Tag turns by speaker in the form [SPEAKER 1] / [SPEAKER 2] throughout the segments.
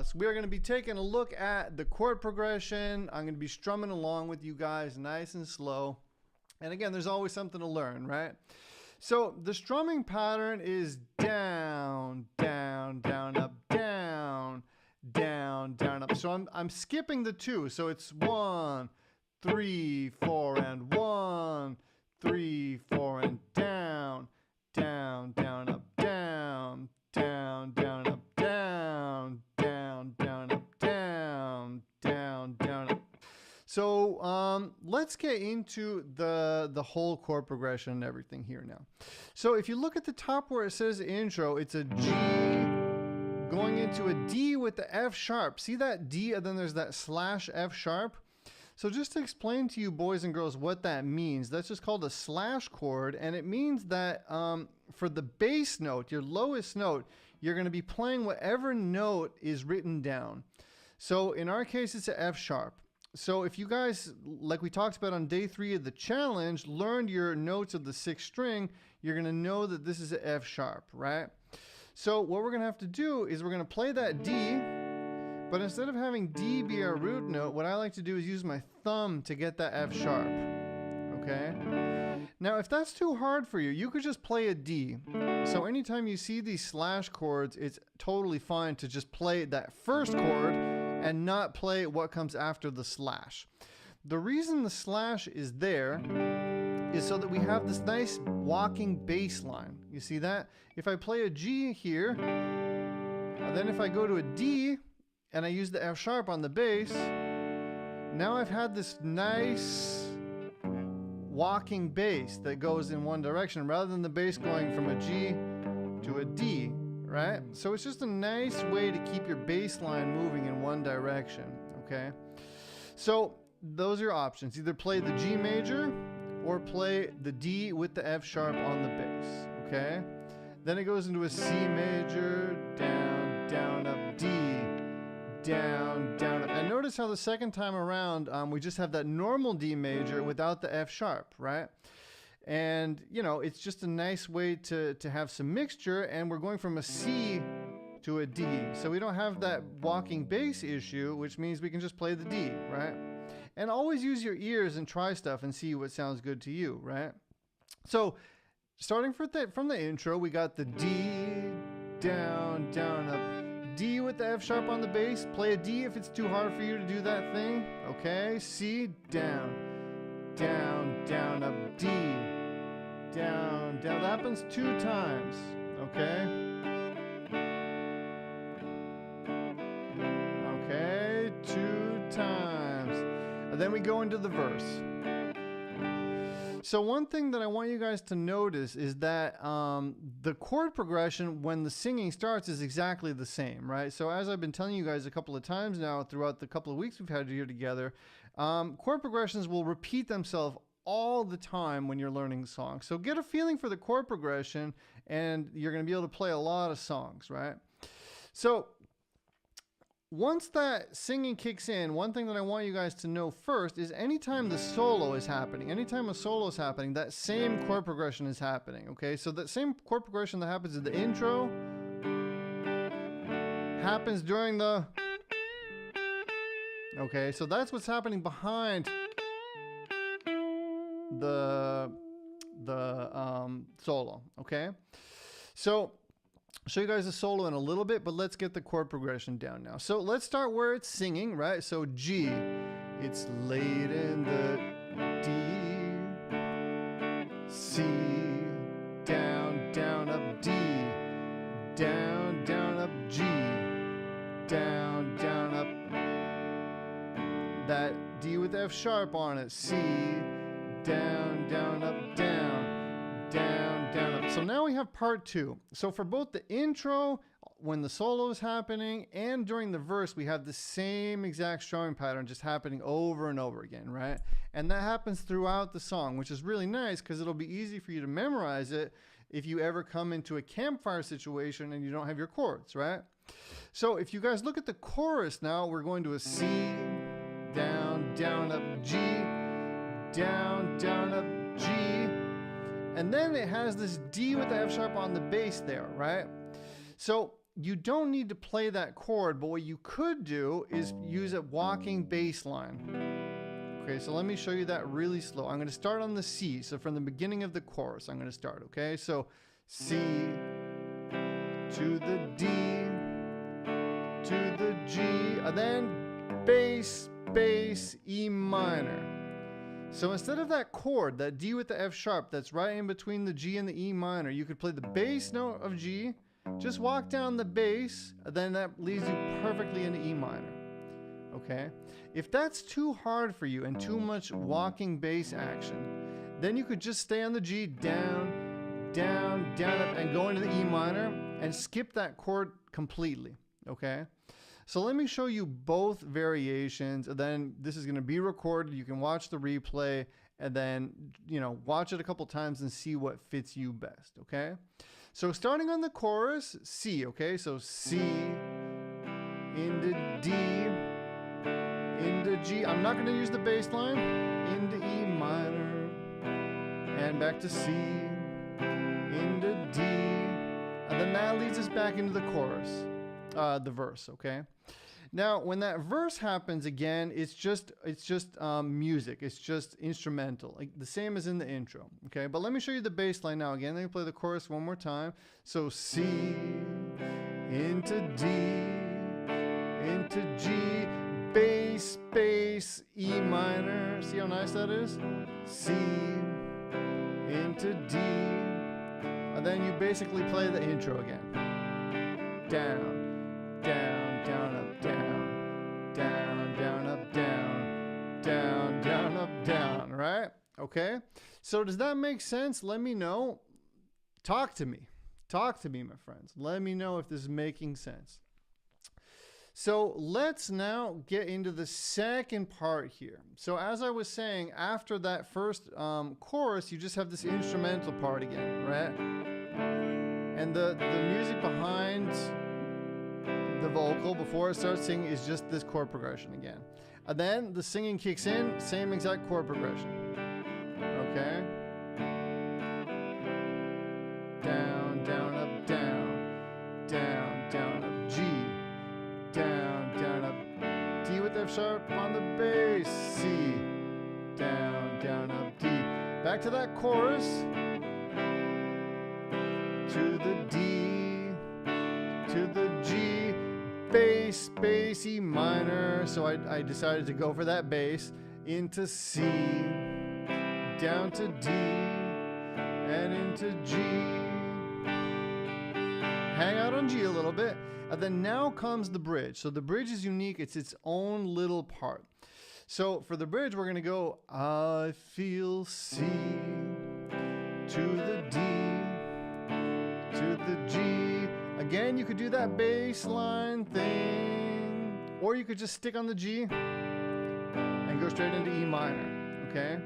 [SPEAKER 1] So we are going to be taking a look at the chord progression. I'm going to be strumming along with you guys nice and slow. And again, there's always something to learn, right? So the strumming pattern is down, down, down, up, down, down, down, up. So I'm skipping the two. So it's 1, 3, 4, and 1, 3, 4, and down, down, down, up, down, down, down, up, down, down, down, up, down, down, down, up. So let's get into the whole chord progression and everything here now. So if you look at the top where it says intro, it's a G going into a D with the F sharp. See that D and then there's that slash F sharp? So just to explain to you boys and girls what that means, that's just called a slash chord, and it means that for the bass note, your lowest note, you're going to be playing whatever note is written down. So in our case, it's an F sharp. So if you guys, like we talked about on day 3 of the challenge, learned your notes of the 6th string, you're going to know that this is an F sharp, right? So what we're going to have to do is we're going to play that D, but instead of having D be our root note, what I like to do is use my thumb to get that F sharp, okay? Now, if that's too hard for you, you could just play a D. So anytime you see these slash chords, it's totally fine to just play that first chord and not play what comes after the slash. The reason the slash is there is so that we have this nice walking bass line. You see that? If I play a G here, then if I go to a D and I use the F sharp on the bass, now I've had this nice walking bass that goes in one direction rather than the bass going from a G to a D. Right? So it's just a nice way to keep your bass line moving in one direction, okay? So those are your options. Either play the G major or play the D with the F sharp on the bass, okay? Then it goes into a C major, down, down, up, D, down, down, up. And notice how the second time around, we just have that normal D major without the F sharp, right? And, you know, it's just a nice way to have some mixture, and we're going from a C to a D. So we don't have that walking bass issue, which means we can just play the D, right? And always use your ears and try stuff and see what sounds good to you, right? So starting from the intro, we got the D, down, down, up, D with the F sharp on the bass. Play a D if it's too hard for you to do that thing, okay? C, down, down, down, up, D, down, down. That happens 2 times, okay? Okay, 2 times. And then we go into the verse. So one thing that I want you guys to notice is that the chord progression when the singing starts is exactly the same, right? So as I've been telling you guys a couple of times now throughout the couple of weeks we've had here together, chord progressions will repeat themselves all the time when you're learning songs. So get a feeling for the chord progression and you're going to be able to play a lot of songs, right? So once that singing kicks in, one thing that I want you guys to know first is anytime the solo is happening, anytime a solo is happening, that same chord progression is happening, okay? So that same chord progression that happens in the intro happens during the... Okay, so that's what's happening behind the solo, okay? So I'll show you guys the solo in a little bit, but let's get the chord progression down now. So let's start where it's singing, right? So G, it's laid in the D, C, down, down, up, D, down, down, up, G, down, down, up, that D with F sharp on it, C, down, down, up, down, down, down, up. So now we have part 2. So for both the intro, when the solo is happening, and during the verse, we have the same exact strumming pattern just happening over and over again, right? And that happens throughout the song, which is really nice because it'll be easy for you to memorize it if you ever come into a campfire situation and you don't have your chords, right? So if you guys look at the chorus now, we're going to a C, down, down, up, G, down, down, up, G, and then it has this D with the F sharp on the bass there, right? So you don't need to play that chord, but what you could do is use a walking bass line. Okay, so let me show you that really slow. I'm going to start on the C. So from the beginning of the chorus, I'm going to start, okay? So C to the D to the G, and then bass, bass, E minor. So instead of that chord, that D with the F sharp, that's right in between the G and the E minor, you could play the bass note of G, just walk down the bass, and then that leads you perfectly into E minor. Okay? If that's too hard for you and too much walking bass action, then you could just stay on the G, down, down, down, up, and go into the E minor and skip that chord completely. Okay? So let me show you both variations, and then this is going to be recorded. You can watch the replay and then, watch it a couple times and see what fits you best. Okay? So starting on the chorus, C. Okay? So C into D into G. I'm not going to use the bass line. Into E minor and back to C into D, and then that leads us back into the chorus, the verse. Okay. Now, when that verse happens again, it's just music. It's just instrumental, like the same as in the intro. Okay, but let me show you the bass line now. Again, let me play the chorus one more time. So C into D into G. Bass, bass, E minor. See how nice that is? C into D. And then you basically play the intro again. Down, down, down, up, down. Down, down, up, down. Down, down, up, down. Right? Okay? So does that make sense? Let me know. Talk to me. Talk to me, my friends. Let me know if this is making sense. So let's now get into the second part here. So as I was saying, after that first chorus, you just have this instrumental part again, right? And the music behind the vocal before it starts singing is just this chord progression again. And then the singing kicks in, same exact chord progression. Okay? Down, down, up, down. Down, down, up, G. Down, down, up, D with F sharp on the bass, C, down, down, up, D. Back to that chorus, to the D, to the G, bass, bass, E minor. So I decided to go for that bass, into C, down to D, and into G. Hang out on G a little bit. And then now comes the bridge. So the bridge is unique. It's its own little part. So for the bridge, we're going to go I feel C to the D to the G. Again, you could do that bass line thing, or you could just stick on the G and go straight into E minor. Okay?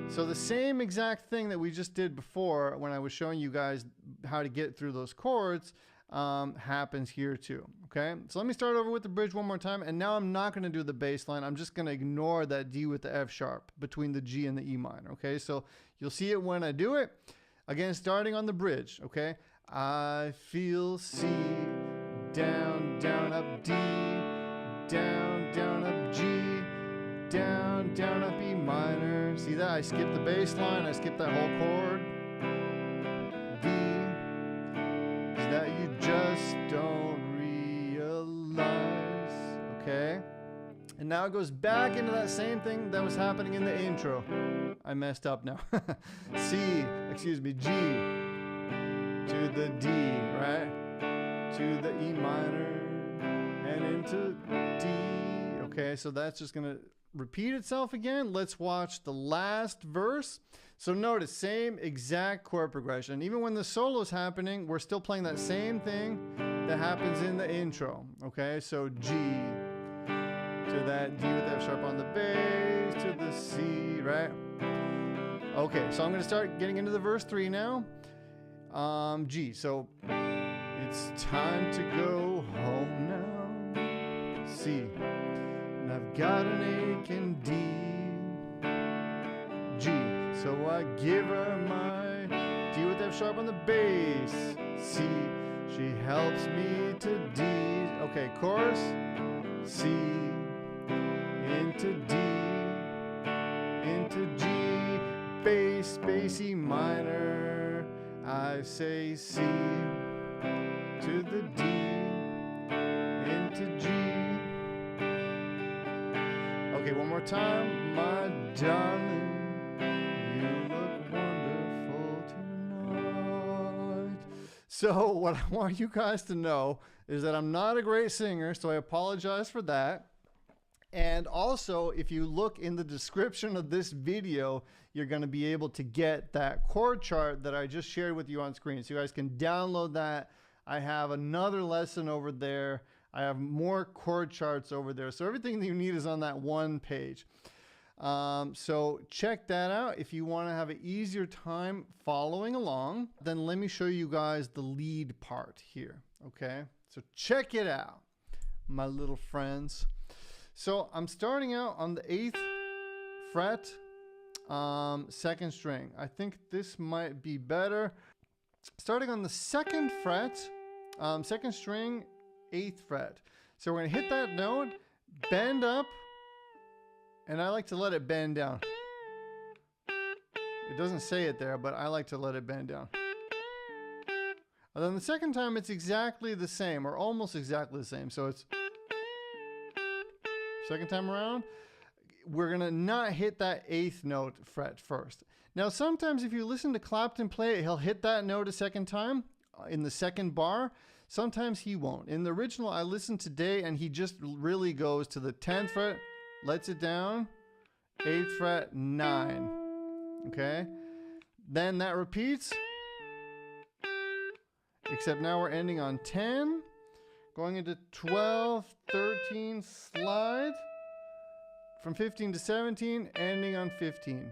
[SPEAKER 1] So the same exact thing that we just did before when I was showing you guys how to get through those chords happens here too. Okay, so let me start over with the bridge one more time, and now I'm not going to do the bass line. I'm just going to ignore that D with the F sharp between the G and the E minor. Okay, so you'll see it when I do it. Again, starting on the bridge. Okay, I feel C, down, down, up, D, down, down, up, G, down, down, up, E minor. See that? I skipped the bass line. I skipped that whole chord. D is that you just don't realize. Okay? And now it goes back into that same thing that was happening in the intro. I messed up now. G to the D, right? To the E minor and into D. Okay, so that's just going to repeat itself again. Let's watch the last verse. So notice, same exact chord progression. Even when the solo is happening, we're still playing that same thing that happens in the intro. Okay, so G to that D with F sharp on the bass to the C, right? Okay, so I'm going to start getting into the verse 3 now. G, so it's time to go home now. C, and I've got an ache in D. G, so I give her my D with F sharp on the bass. C, She helps me to D. Okay, chorus. C into D into G. Bass, bass, E minor. I say C to the D into G. Okay, one more time. My darling, you look wonderful tonight. So what I want you guys to know is that I'm not a great singer, so I apologize for that. And also, if you look in the description of this video, you're going to be able to get that chord chart that I just shared with you on screen. So you guys can download that. I have another lesson over there. I have more chord charts over there. So everything that you need is on that one page. So check that out. If you want to have an easier time following along, then let me show you guys the lead part here. Okay, so check it out, my little friends. So I'm starting out on the 8th fret, 2nd string. I think this might be better. Starting on the 2nd fret, 2nd string, 8th fret. So we're gonna hit that note, bend up, and I like to let it bend down. It doesn't say it there, but I like to let it bend down. And then the second time it's exactly the same, or almost exactly the same. So it's second time around, we're gonna not hit that 8th note fret first. Now sometimes if you listen to Clapton play it, he'll hit that note a second time in the second bar. Sometimes he won't. In the original I listened today and he just really goes to the 10th fret, lets it down, 8th fret, 9. Okay? Then that repeats, except now we're ending on 10. Going into 12, 13, slide from 15 to 17, ending on 15.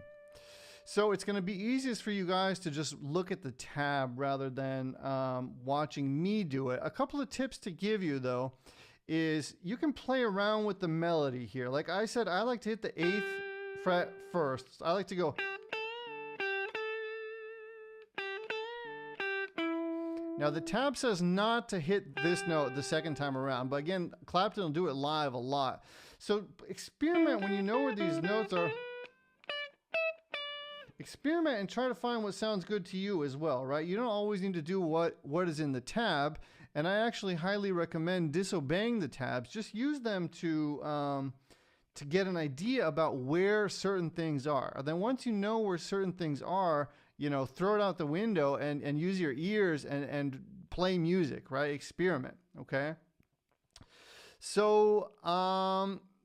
[SPEAKER 1] So it's going to be easiest for you guys to just look at the tab rather than watching me do it. A couple of tips to give you though is you can play around with the melody here. Like I said, I like to hit the 8th fret first. I like to go. Now the tab says not to hit this note the second time around, but again, Clapton will do it live a lot. So experiment when you know where these notes are. Experiment and try to find what sounds good to you as well, right? You don't always need to do what is in the tab, and I actually highly recommend disobeying the tabs. Just use them to get an idea about where certain things are. And then once you know where certain things are, you know, throw it out the window and use your ears and play music, right? Experiment, okay? So,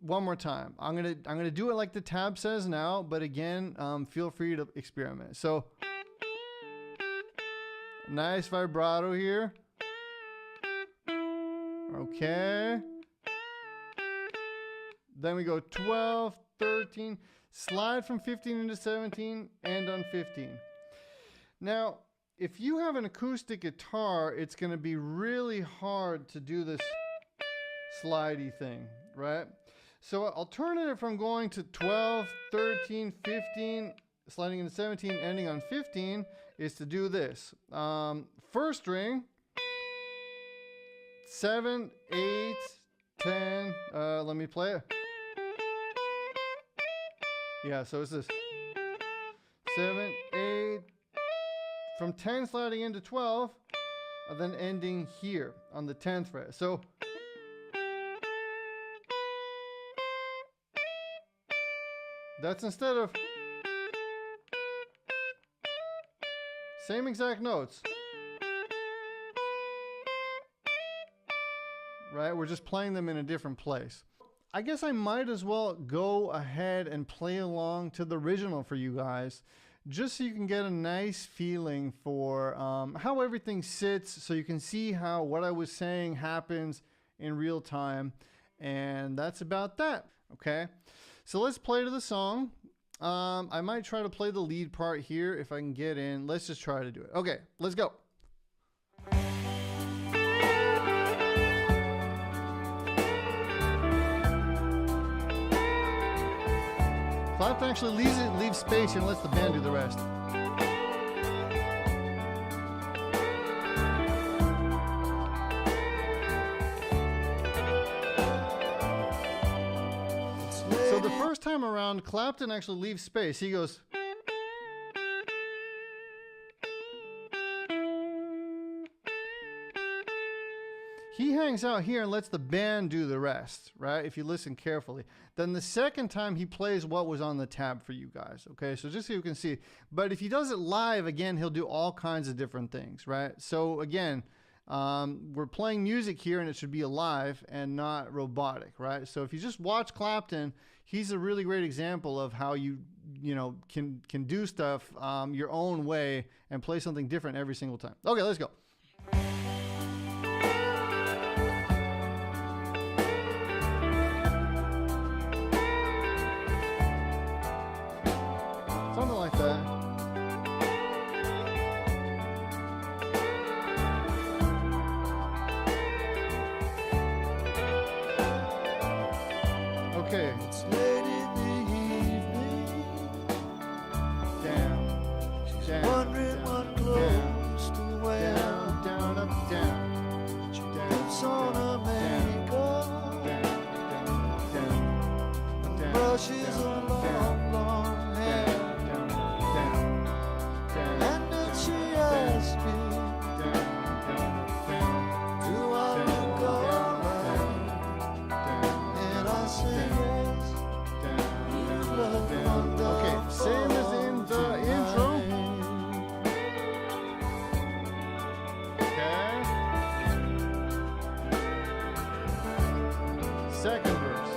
[SPEAKER 1] one more time. I'm gonna do it like the tab says now, but again, feel free to experiment. So, nice vibrato here. Okay. Then we go 12, 13, slide from 15 into 17, end on 15. Now, if you have an acoustic guitar, it's going to be really hard to do this slidey thing, right? So alternative from going to 12, 13, 15, sliding into 17, ending on 15, is to do this. First string, 7, 8, 10, let me play it. Yeah, so it's this 7, 8, from 10 sliding into 12, and then ending here on the 10th fret. So that's instead of same exact notes, right? We're just playing them in a different place. I guess I might as well go ahead and play along to the original for you guys, just so you can get a nice feeling for how everything sits, so you can see how what I was saying happens in real time. And that's about that, okay? So let's play to the song. I might try to play the lead part here if I can get in. Let's just try to do it. Okay, let's go. Clapton actually leaves space and lets the band do the rest. first time around, Clapton actually leaves space. He goes. He hangs out here and lets the band do the rest, right? If you listen carefully. Then the second time he plays what was on the tab for you guys, okay? So just so you can see. But if he does it live, again, he'll do all kinds of different things, right? So again, we're playing music here and it should be alive and not robotic, right? So if you just watch Clapton, he's a really great example of how you know, can do stuff your own way and play something different every single time. Okay, let's go. Something like that. Okay.
[SPEAKER 2] It's late in the evening.
[SPEAKER 1] Down.
[SPEAKER 2] She's
[SPEAKER 1] Down,
[SPEAKER 2] wondering
[SPEAKER 1] down,
[SPEAKER 2] what clothes to wear.
[SPEAKER 1] Down, down, up, down.
[SPEAKER 2] She
[SPEAKER 1] Down,
[SPEAKER 2] puts on her makeup
[SPEAKER 1] down,
[SPEAKER 2] and
[SPEAKER 1] down,
[SPEAKER 2] brushes her long hair.
[SPEAKER 1] down,
[SPEAKER 2] And then she asks me, do I look alright? And I say yes, you look wonderful.
[SPEAKER 1] Okay, same as in the intro. Okay. Second verse.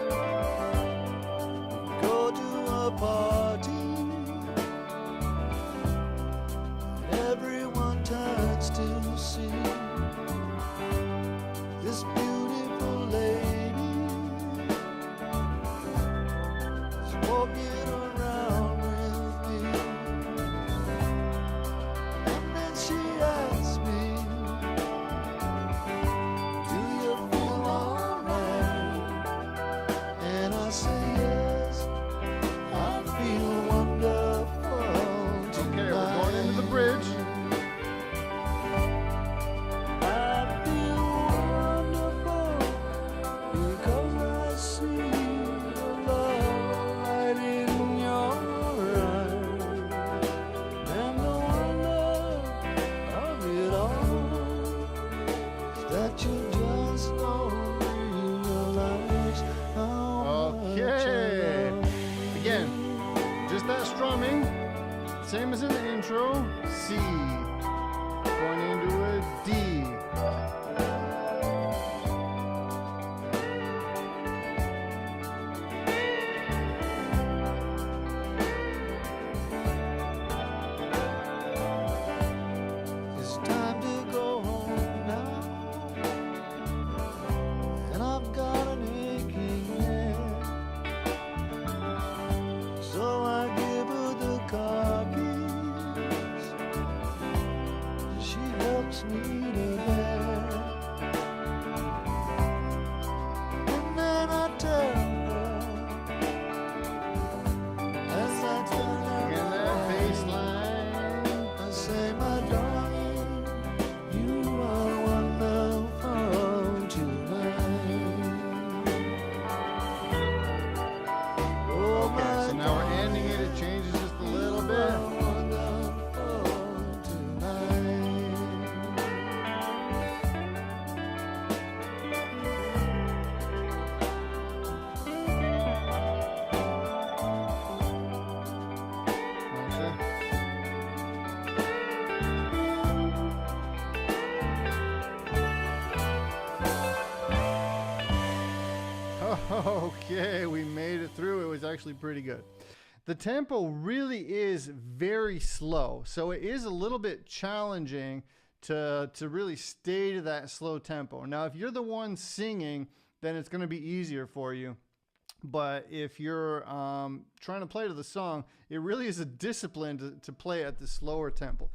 [SPEAKER 2] Go to a party, everyone turns to see this beautiful lady is walking around with me. And then she asks me, do you feel alright? And I say yes, I feel wonderful
[SPEAKER 1] Okay, we're going into the bridge.
[SPEAKER 2] I feel wonderful because I see the love right in your eyes, and the wonder of it all is that you just don't realize how much I
[SPEAKER 1] Okay.
[SPEAKER 2] love
[SPEAKER 1] Again, just that strumming, same as in the intro. C, going into a D.
[SPEAKER 2] It's time to go home now, and I've got an aching head. So I give her the car keys. She helps me to bed, and then I tell her as I turn
[SPEAKER 1] And that
[SPEAKER 2] around.
[SPEAKER 1] bass line.
[SPEAKER 2] I say, my darling, you are wonderful tonight. Oh,
[SPEAKER 1] Okay,
[SPEAKER 2] my
[SPEAKER 1] so now we're ending it. It changes just a little bit.
[SPEAKER 2] wonderful tonight.
[SPEAKER 1] Okay, we made it through. It was actually pretty good. The tempo really is very slow, so it is a little bit challenging to really stay to that slow tempo. Now, if you're the one singing, then it's going to be easier for you. But if you're trying to play to the song, it really is a discipline to play at the slower tempo.